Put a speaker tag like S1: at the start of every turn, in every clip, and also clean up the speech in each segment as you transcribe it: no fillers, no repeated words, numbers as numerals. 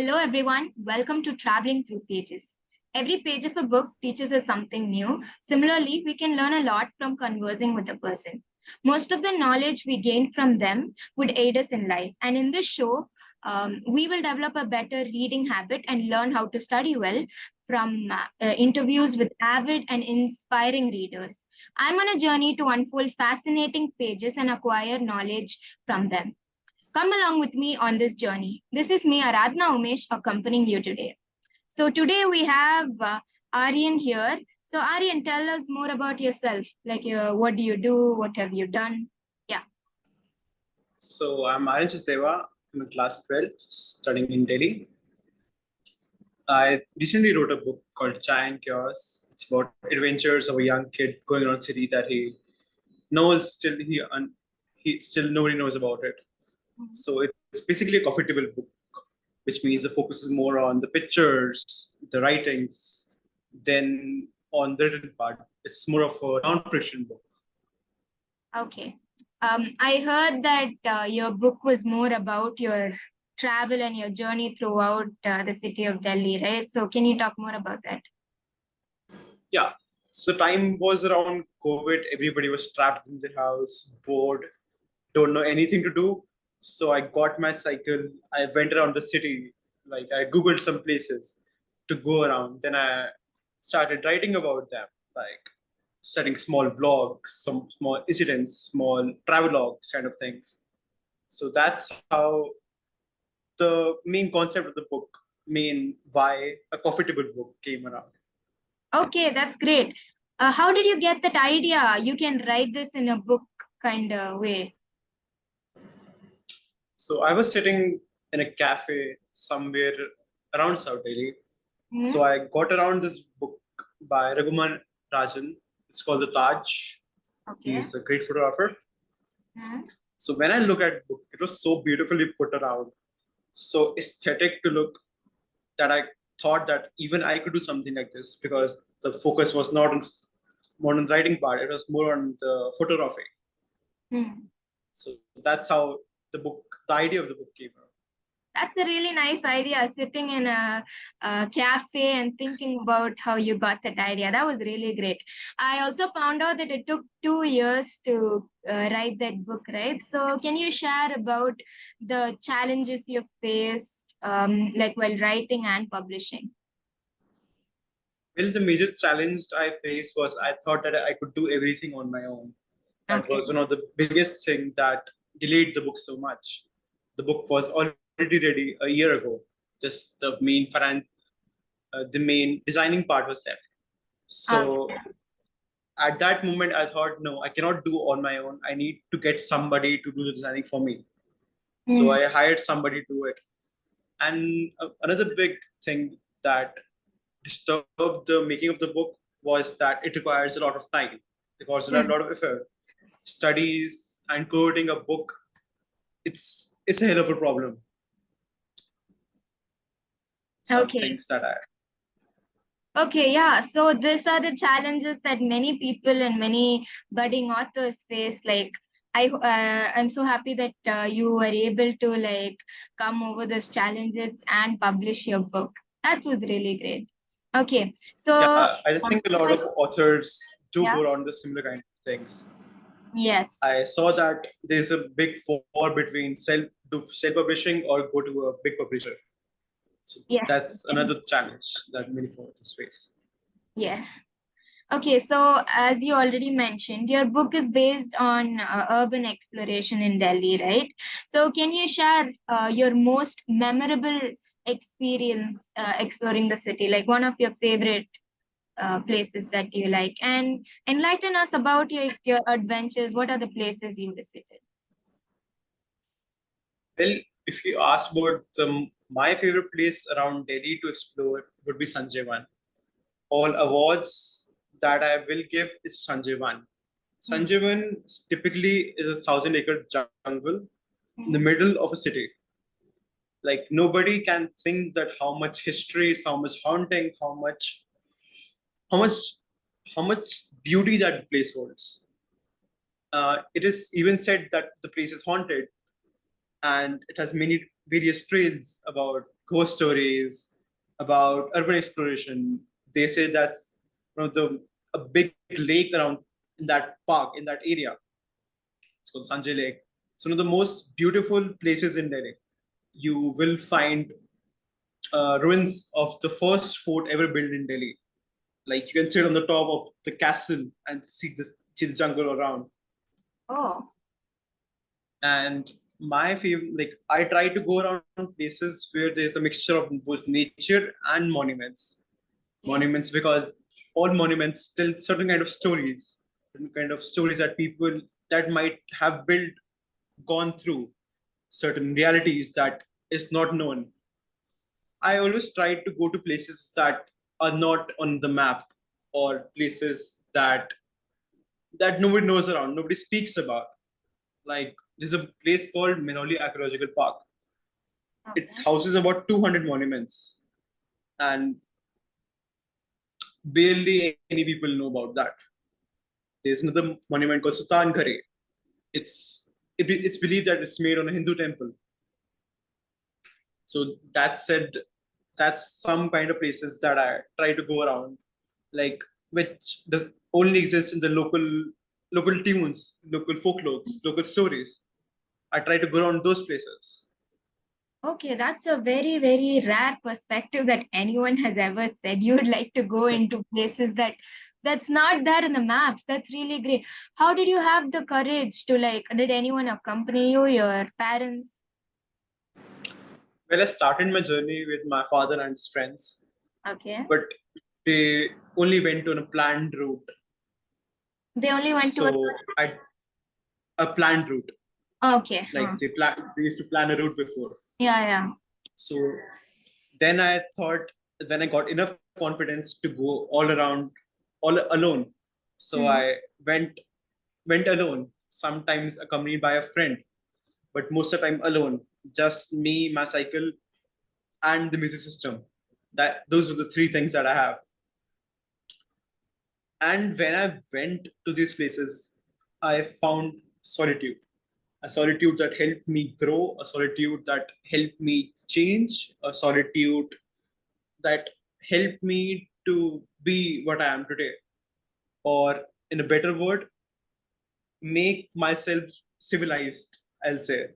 S1: Hello everyone, welcome to Traveling Through Pages. Every page of a book teaches us something new. Similarly, we can learn a lot from conversing with a person. Most of the knowledge we gain from them would aid us in life. And in this show, we will develop a better reading habit and learn how to study well from interviews with avid and inspiring readers. I'm on a journey to unfold fascinating pages and acquire knowledge from them. Come along with me on this journey. This is me, Aradhna Umesh, accompanying you today. So today we have Aryan here. So Aryan, tell us more about yourself. What do you do? What have you done? Yeah.
S2: So I'm Aryan Sachdeva. I'm in class 12th, studying in Delhi. I recently wrote a book called Chai and Chaos. It's about adventures of a young kid going around a city that he knows he still nobody knows about it. So it's basically a coffee table book, which means the focus is more on the pictures, the writings, than on the written part. It's more of a non-fiction book.
S1: Okay. I heard that your book was more about your travel and your journey throughout the city of Delhi, right? So can you talk more about that?
S2: Yeah. So time was around COVID. Everybody was trapped in the house, bored, don't know anything to do. So I got my cycle. I went around the city. Like I Googled some places to go around. Then I started writing about them, like starting small blogs, some small incidents, small travelogues kind of things. So that's how the main concept of the book, main why a coffee table book came around.
S1: Okay, that's great. How did you get that idea? You can write this in a book kind of way.
S2: So I was sitting in a cafe somewhere around South Delhi.
S1: Hmm.
S2: So I got around this book by Raghuman Rajan. It's called The Taj.
S1: Okay.
S2: He's a great photographer.
S1: Hmm.
S2: So when I look at book, it was so beautifully put around, so aesthetic to look, that I thought that even I could do something like this, because the focus was not on more on the writing part, it was more on the photography.
S1: Hmm.
S2: So that's how the idea of the book came out.
S1: That's a really nice idea, sitting in a cafe and thinking about how you got that idea. That was really great. I also found out that it took 2 years to write that book, right? So, can you share about the challenges you faced, like while writing and publishing?
S2: Well, the major challenge I faced was I thought that I could do everything on my own. That
S1: Okay.
S2: was one of the biggest thing that delayed the book so much. The book was already ready a year ago. Just the main designing part was left. So at that moment, I thought, no, I cannot do on my own. I need to get somebody to do the designing for me. So I hired somebody to do it. And another big thing that disturbed the making of the book was that it requires a lot of time. It requires a lot of effort. Studies and coding a book, it's a hell of a problem. Some
S1: Okay.
S2: things that I
S1: Okay, yeah. So these are the challenges that many people and many budding authors face. I'm so happy that you were able to come over those challenges and publish your book. That was really great. Okay, so
S2: yeah, I think a lot of authors do
S1: yeah,
S2: go around the similar kind of things.
S1: yes,
S2: I saw that there's a big war between self publishing or go to a big publisher. So
S1: yes,
S2: that's another challenge that many authors face.
S1: yes. Okay, so as you already mentioned, your book is based on urban exploration in Delhi, right? So can you share your most memorable experience exploring the city, like one of your favorite places that you like, and enlighten us about your adventures. What are the places you visited?
S2: Well, if you ask about my favorite place around Delhi to explore would be Sanjayvan. All awards that I will give is Sanjayvan. Sanjayvan typically is a 1,000-acre jungle in the middle of a city. Like nobody can think that how much history, how much haunting, how much, how much beauty that place holds. It is even said that the place is haunted, and it has many various trails about ghost stories, about urban exploration. They say that's a big lake around in that park, in that area. It's called Sanjay Lake. It's one of the most beautiful places in Delhi. You will find ruins of the first fort ever built in Delhi. Like you can sit on the top of the castle and see the jungle around.
S1: Oh,
S2: And my favorite, like I try to go around places where there's a mixture of both nature and monuments.
S1: yeah.
S2: Monuments because all monuments tell certain kind of stories that people that might have gone through certain realities that is not known. I always try to go to places that are not on the map or places that nobody knows around, nobody speaks about. Like there's a place called Minoli Archaeological Park. It
S1: Okay.
S2: houses about 200 monuments, and barely any people know about that. There's another monument called Sultan Ghare. It's believed that it's made on a Hindu temple. So that said, that's some kind of places that I try to go around, like which does only exist in the local tunes, local folklores, local stories. I try to go around those places.
S1: Okay, that's a very, very rare perspective that anyone has ever said. You'd like to go into places that's not there in the maps. That's really great. How did you have the courage to like, did anyone accompany you, your parents?
S2: Well, I started my journey with my father and his friends,
S1: Okay.
S2: but they only went on a planned route.
S1: They only went to
S2: So I a planned route.
S1: okay.
S2: Like they used to plan a route before.
S1: Yeah, yeah.
S2: So then I thought when I got enough confidence to go all around all alone. So
S1: Mm.
S2: I went alone, sometimes accompanied by a friend, but most of the time alone. Just me, my cycle, and the music system. That those were the three things that I have. And when I went to these places, I found solitude. A solitude that helped me grow, a solitude that helped me change, a solitude that helped me to be what I am today. Or, in a better word, make myself civilized, I'll say.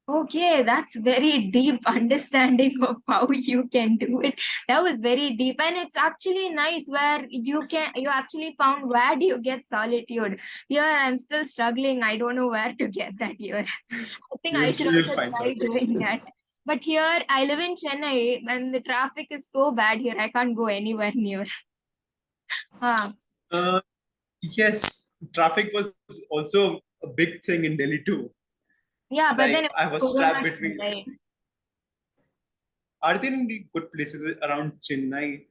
S1: Okay, that's very deep understanding of how you can do it. That was very deep, and it's actually nice where you actually found where do you get solitude. Here, I'm still struggling. I don't know where to get that here. I think I should
S2: You'll
S1: also
S2: find
S1: try
S2: something.
S1: doing that. But here, I live in Chennai, and the traffic is so bad here. I can't go anywhere near. Ah,
S2: Uh, yes, traffic was also a big thing in Delhi too.
S1: yeah, but then
S2: Like
S1: it
S2: I
S1: was
S2: was
S1: Corona
S2: trapped
S1: time,
S2: between.
S1: right?
S2: Are there any good places around Chennai,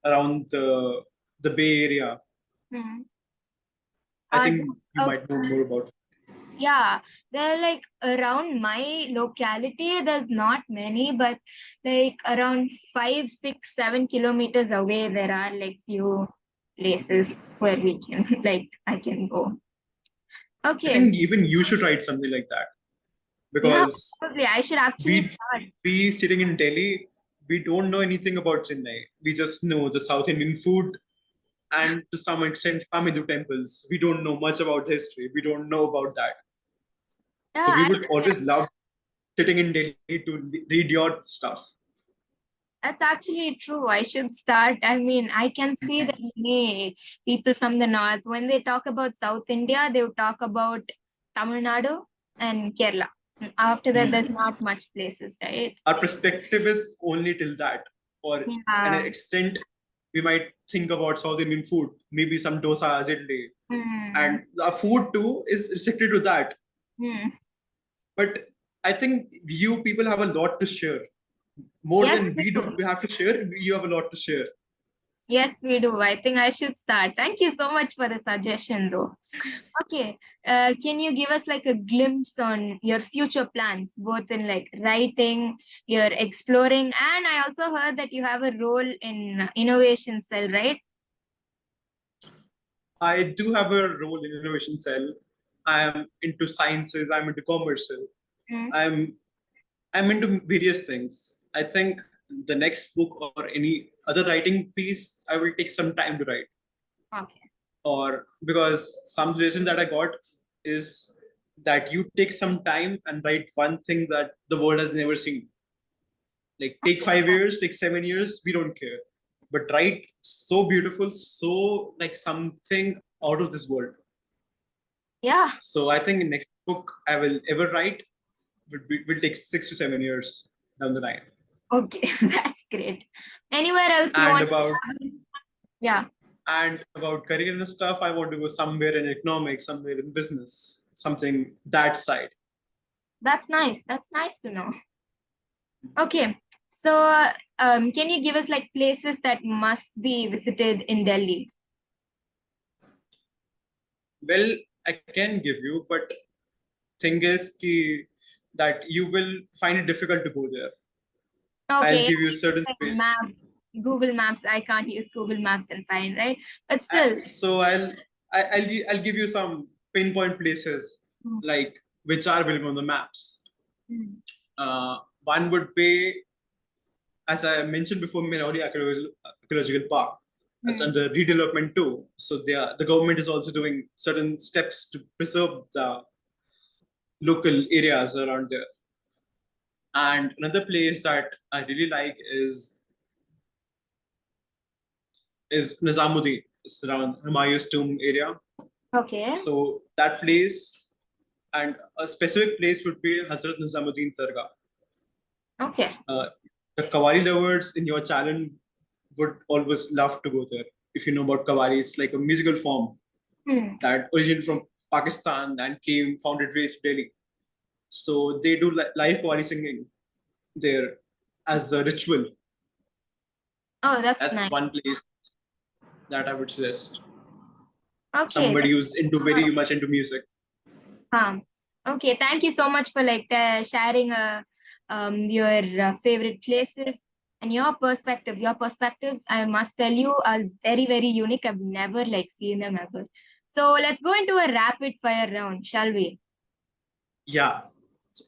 S2: around the Bay Area?
S1: Hmm.
S2: I
S1: Uh,
S2: think you
S1: uh,
S2: might know more about.
S1: Yeah, they're like around my locality, there's not many, but like around 5, 6, 7 kilometers away, there are like few places where we can like I can go.
S2: I
S1: Okay.
S2: think even you should write something like that
S1: Yeah,
S2: because
S1: probably. I should actually
S2: we
S1: start.
S2: we sitting in Delhi, we don't know anything about Chennai. We just know the South Indian food and to some extent some Hindu temples. We don't know much about history. We don't know about that. So we
S1: Yeah,
S2: would always love sitting in Delhi to read your stuff.
S1: that's actually true. I should start. I mean, I can see that many people from the north, when they talk about South India, they would talk about Tamil Nadu and Kerala. After that, there's not much places, right?
S2: Our perspective is only till that, or an
S1: Yeah.
S2: extent we might think about South Indian food, maybe some dosas, idli,
S1: Hmm.
S2: and our food too is restricted to that.
S1: Hmm.
S2: But I think you people have a lot to share, more
S1: Yes,
S2: than
S1: we
S2: we do.
S1: do.
S2: We have to share. You have a lot to share.
S1: Yes, we do. I think I should start. Thank you so much for the suggestion, though. Okay. Can you give us like a glimpse on your future plans, both in like writing, you're exploring, and I also heard that you have a role in innovation cell, right?
S2: I do have a role in innovation cell. I am into sciences. I'm into commercial.
S1: Mm.
S2: I'm I'm into various things. I think the next book or any other writing piece, I will take some time to write.
S1: Okay.
S2: Or because some suggestion that I got is that you take some time and write one thing that the world has never seen. Like take 5 years, take 7 years, we don't care. But write so beautiful, so like something out of this world.
S1: Yeah.
S2: So I think the next book I will ever write will take 6 to 7 years down the line.
S1: Okay, that's great. Anywhere else you
S2: And
S1: want to
S2: about
S1: travel? Yeah,
S2: and about career and stuff, I want to go somewhere in economics, somewhere in business, something that side.
S1: that's nice. That's nice to know. Okay, so can you give us like places that must be visited in Delhi?
S2: Well, I can give you, but thing is that you will find it difficult to go there. I'll
S1: Okay,
S2: give you certain
S1: like
S2: space.
S1: map, Google Maps. I can't use Google Maps and find, right? But still,
S2: So I'll give you some pinpoint places
S1: mm,
S2: like which are available on the maps.
S1: mm,
S2: One would be, as I mentioned before, Mirauli Archaeological Park. That's
S1: mm.
S2: under redevelopment too. So the government is also doing certain steps to preserve the local areas around there. And another place that I really like is Nizamuddin. It's around Humayun's tomb area.
S1: Okay,
S2: So that place and a specific place would be Hazrat Nizamuddin Dargah.
S1: okay.
S2: Uh, the Qawwali lovers in your channel would always love to go there. If you know about Qawwali, it's like a musical form
S1: Hmm.
S2: that originated from Pakistan and found its way to Delhi. So they do live Qawwali singing there as a ritual.
S1: Oh, that's
S2: That's
S1: nice.
S2: one place that I would suggest.
S1: Okay,
S2: Somebody who's into very much into music.
S1: um, okay. Thank you so much for like sharing your favorite places and your perspectives. Your perspectives, I must tell you, are very, very unique. I've never like seen them ever. So let's go into a rapid fire round, shall we?
S2: Yeah,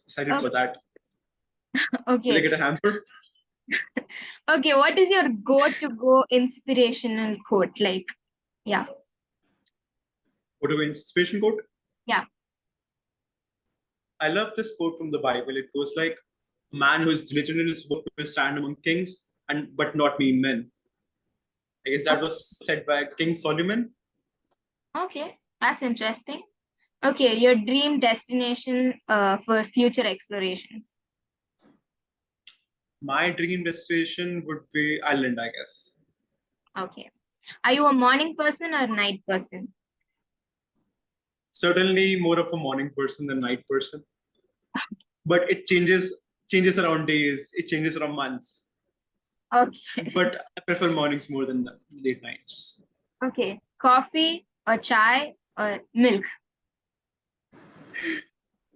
S2: excited for that. Will I
S1: Okay.
S2: get a hamper?
S1: Okay. What is your go inspirational quote? Like, yeah,
S2: What do inspiration quote?
S1: yeah.
S2: I love this quote from the Bible. It goes like, "Man who is diligent in his work will stand among kings, and but not mean men." I guess that was said by King Solomon.
S1: Okay, that's interesting. Okay, your dream destination for future explorations.
S2: My dream destination would be Ireland, I guess.
S1: Okay. Are you a morning person or night person?
S2: Certainly more of a morning person than night person. But it changes around days, it changes around months.
S1: Okay.
S2: But I prefer mornings more than the late nights.
S1: Okay. Coffee or chai or milk?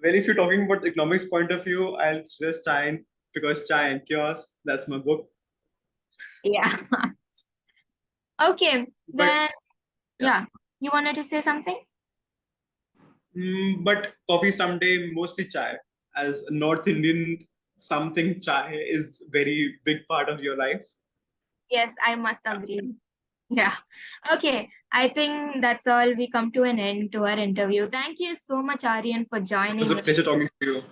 S2: Well, if you're talking about the economics point of view, I'll suggest chai because chai and chaos, that's my book.
S1: Yeah. Okay.
S2: But
S1: Then,
S2: yeah.
S1: yeah. You wanted to say something?
S2: But coffee someday, mostly chai. As a North Indian, something chai is very big part of your life.
S1: Yes, I must
S2: Yeah.
S1: agree. Yeah. Okay. I think that's all. We come to an end to our interview. Thank you so much, Aryan, for
S2: It was
S1: joining
S2: a
S1: me.
S2: pleasure talking to you.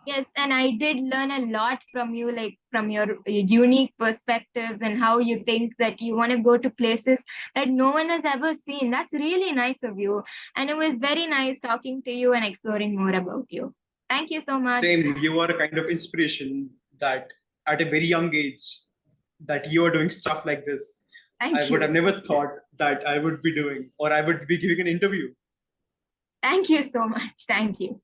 S1: Yes, and I did learn a lot from you, like from your unique perspectives and how you think that you want to go to places that no one has ever seen. That's really nice of you. And it was very nice talking to you and exploring more about you. Thank you so much.
S2: Same, you are a kind of inspiration that at a very young age that you are doing stuff like this. I
S1: Thank
S2: would have
S1: you.
S2: never thought that I would be doing or I would be giving an interview.
S1: Thank you so much. Thank you.